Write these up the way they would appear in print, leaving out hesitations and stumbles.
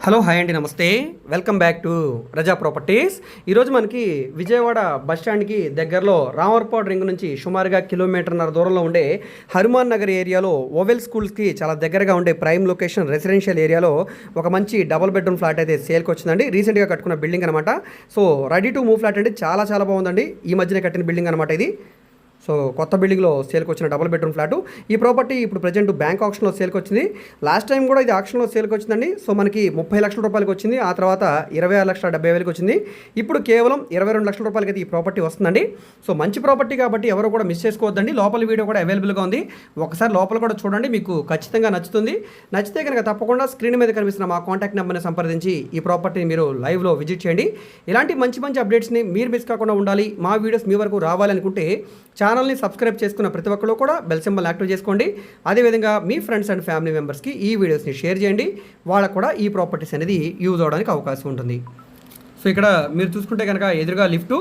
Hello hi అండి, నమస్తే. Welcome back to Raza properties. ఈరోజు మనకి విజయవాడ బస్ స్టాండ్కి దగ్గరలో రామవరపాడు రింగ్ నుంచి సుమారుగా కిలోమీటర్న్నర దూరంలో ఉండే హనుమాన్ నగర్ ఏరియాలో ఓవెల్ స్కూల్స్కి చాలా దగ్గరగా ఉండే ప్రైమ్ లొకేషన్ రెసిడెన్షియల్ ఏరియాలో ఒక మంచి డబుల్ బెడ్రూమ్ ఫ్లాట్ అయితే సేల్కి వచ్చిందండి. రీసెంట్గా కట్టుకున్న బిల్డింగ్ అనమాట. So ready to move flat అండి, చాలా బాగుందండి. ఈ మధ్యనే కట్టిన బిల్డింగ్ అనమాట ఇది. సో కొత్త బిల్డింగ్లో సేల్కి వచ్చిన డబుల్ బెడ్రూమ్ ఫ్లాటు. ఈ ప్రాపర్టీ ఇప్పుడు ప్రజెంట్ బ్యాంక్ ఆప్షన్లో సేల్కి వచ్చింది. లాస్ట్ టైం కూడా ఇది ఆప్షన్లో సేల్కి వచ్చిందండి. సో మనకి 30 లక్షల రూపాయలకి వచ్చింది, ఆ తర్వాత 26,70,000 వచ్చింది. ఇప్పుడు కేవలం 22 లక్షల రూపాయలకి అయితే ఈ ప్రాపర్టీ వస్తుందండి. సో మంచి ప్రాపర్టీ కాబట్టి ఎవరు కూడా మిస్ చేసుకోవద్దండి. లోపల వీడియో కూడా అవైలబుల్గా ఉంది, ఒకసారి లోపల కూడా చూడండి, మీకు ఖచ్చితంగా నచ్చుతుంది. నచ్చితే కనుక తప్పకుండా స్క్రీన్ మీద కనిపిస్తున్న మా కాంటాక్ట్ నెంబర్ని సంప్రదించి ఈ ప్రాపర్టీని మీరు లైవ్లో విజిట్ చేయండి. ఇలాంటి మంచి అప్డేట్స్ని మీరు మిస్ కాకుండా ఉండాలి, మా వీడియోస్ మీ వరకు రావాలనుకుంటే ఛానల్ని సబ్స్క్రైబ్ చేసుకున్న ప్రతి ఒక్కరు కూడా బెల్ సింబల్ యాక్టివ్ చేసుకోండి. అదేవిధంగా మీ ఫ్రెండ్స్ అండ్ ఫ్యామిలీ మెంబర్స్కి ఈ వీడియోస్ని షేర్ చేయండి, వాళ్ళకు కూడా ఈ ప్రాపర్టీస్ అనేది యూజ్ అవడానికి అవకాశం ఉంటుంది. సో ఇక్కడ మీరు చూసుకుంటే కనుక ఎదురుగా లిఫ్ట్,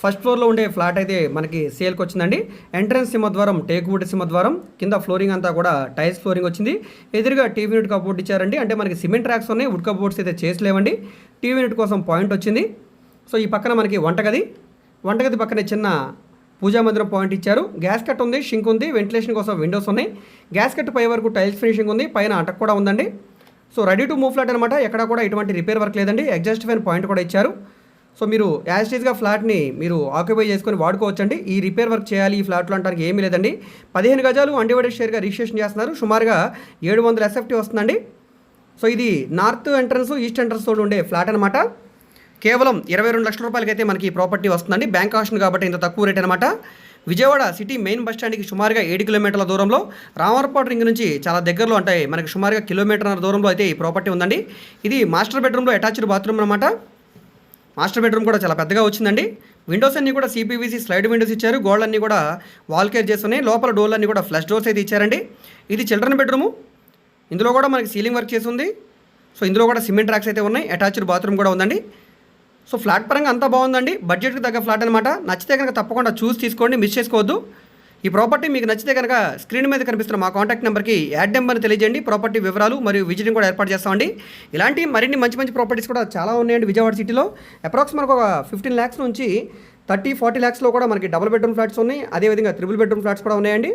ఫస్ట్ ఫ్లోర్లో ఉండే ఫ్లాట్ అయితే మనకి సేల్కి వచ్చిందండి. ఎంట్రన్స్ సింహద్వారం టేక్వుడ్ సింహద్వారం, కింద ఫ్లోరింగ్ అంతా కూడా టైల్స్ ఫ్లోరింగ్ వచ్చింది. ఎదురుగా టీవీ యూనిట్ కబోర్డ్ ఇచ్చారండి, అంటే మనకి సిమెంట్ ట్రాక్స్ ఉన్నాయి, వుడ్ కబోర్డ్స్ అయితే చేసలేవండి. టీవీ యూనిట్ కోసం పాయింట్ వచ్చింది. సో ఈ పక్కన మనకి వంటగది పక్కనే చిన్న పూజా మందిరం పాయింట్ ఇచ్చారు. గ్యాస్ కట్ ఉంది, షింక్ ఉంది, వెంటిలేషన్ కోసం విండోస్ ఉన్నాయి. గ్యాస్ కట్ పై వరకు టైల్స్ ఫినిషింగ్ ఉంది, పైన అటక్ కూడా ఉందండి. So ready to move flat అనమాట, ఎక్కడ కూడా ఎటువంటి రిపేర్ వర్క్ లేదండి. ఎగ్జాస్ట్ ఫ్యాన్ పాయింట్ కూడా ఇచ్చారు. సో మీరు యాజ్ టీజ్గా ఫ్లాట్ని మీరు ఆక్యుపై చేసుకొని వాడుకోవచ్చండి. ఈ రిపేర్ వర్క్ చేయాలి ఈ ఫ్లాట్లో అంటానికి ఏమీ లేదండి. 15 గజాలు అన్డివైడెడ్ షేర్గా రిజిస్ట్రేషన్ చేస్తున్నారు. సుమారుగా 700 SFT వస్తుందండి. సో ఇది నార్త్ ఎంట్రన్స్, ఈస్ట్ ఎంట్రన్స్ తోడు ఉండే ఫ్లాట్ అనమాట. కేవలం 22 లక్షల రూపాయలకి అయితే మనకి ఈ ప్రాపర్టీ వస్తుందండి. బ్యాంక్ ఆప్షన్ కాబట్టి ఇంత తక్కువ రేట్ అనమాట. విజయవాడ సిటీ మెయిన్ బస్ స్టాండ్కి సుమారుగా 7 కిలోమీటర్ల దూరంలో, రామవరపాడు రింగ్ నుంచి చాలా దగ్గరలో ఉంటాయి, మనకి సుమారుగా కిలోమీటర్న్నర దూరంలో అయితే ఈ ప్రాపర్టీ ఉందండి. ఇది మాస్టర్ బెడ్రూమ్లో అటాచ్డ్ బాత్రూమ్ అనమాట. మాస్టర్ బెడ్రూమ్ కూడా చాలా పెద్దగా వచ్చిందండి. విండోస్ అన్నీ కూడా CPVC స్లైడ్ విండోస్ ఇచ్చారు. గోడలన్నీ కూడా వాల్ కేర్ చేస్తున్నాయి. లోపల డోర్లన్నీ కూడా ఫ్లష్ డోర్స్ అయితే ఇచ్చారండి. ఇది చిల్డ్రన్ బెడ్రూము, ఇందులో కూడా మనకి సీలింగ్ వర్క్ చేసి ఉంది. సో ఇందులో కూడా సిమెంట్ ట్రాక్స్ అయితే ఉన్నాయి, అటాచ్డ్ బాత్రూమ్ కూడా ఉందండి. సో ఫ్లాట్ పరంగా అంతా బాగుందండి, బడ్జెట్కి తగ్గ ఫ్లాట్ అనమాట. నచ్చితే కనుక తప్పకుండా చూసి తీసుకోండి, మిస్ చేసుకోవద్దు. ఈ ప్రాపర్టీ మీకు నచ్చితే కనుక స్క్రీన్ మీద కనిపిస్తున్న మా కాంటాక్ట్ నెంబర్కి యాడ్ నెంబర్ని తెలియజేయండి. ప్రాపర్టీ వివరాలు మరియు విజిటింగ్ కూడా ఏర్పాటు చేస్తామండి. ఇలాంటి మరిన్ని మంచి ప్రాపర్టీస్ కూడా చాలా ఉన్నాయండి విజయవాడ సిటీలో. అప్రాక్స్ మనకు ఒక 15 lakhs నుంచి 30-40 lakhsలో కూడా మనకి డబుల్ బెడ్రూమ్ ఫ్లాట్స్ ఉన్నాయి, అదేవిధంగా ట్రిపుల్ బెడ్రూమ్ ఫ్లాట్స్ కూడా ఉన్నాయండి.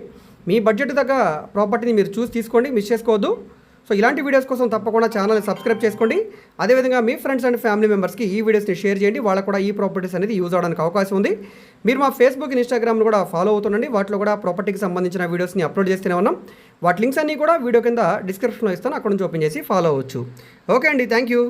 మీ బడ్జెట్ తగ్గ ప్రాపర్టీని మీరు చూసి తీసుకోండి, మిస్ చేసుకోవద్దు. సో ఇలాంటి వీడియోస్ కోసం తప్పకుండా ఛానల్ని సబ్స్క్రైబ్ చేసుకోండి. అదేవిధంగా మీ ఫ్రెండ్స్ అండ్ ఫ్యామిలీ మెంబర్స్కి ఈ వీడియోస్ని షేర్ చేయండి, వాళ్ళకు కూడా ఈ ప్రాపర్టీస్ అనేది యూజ్ అవడానికి అవకాశం ఉంది. మీరు మా ఫేస్బుక్, ఇన్స్టాగ్రామ్ను కూడా ఫాలో అవుతుండండి. వాటిలో కూడా ప్రాపర్టీకి సంబంధించిన వీడియోస్ని అప్లోడ్ చేస్తూనే ఉన్నాం. వాటి లింక్స్ అన్నీ కూడా వీడియో కింద డిస్క్రిప్షన్లో ఇస్తాను, అక్కడ నుంచి ఓపెన్ చేసి ఫాలో అవ్వచ్చు. ఓకే అండి, థ్యాంక్ యూ.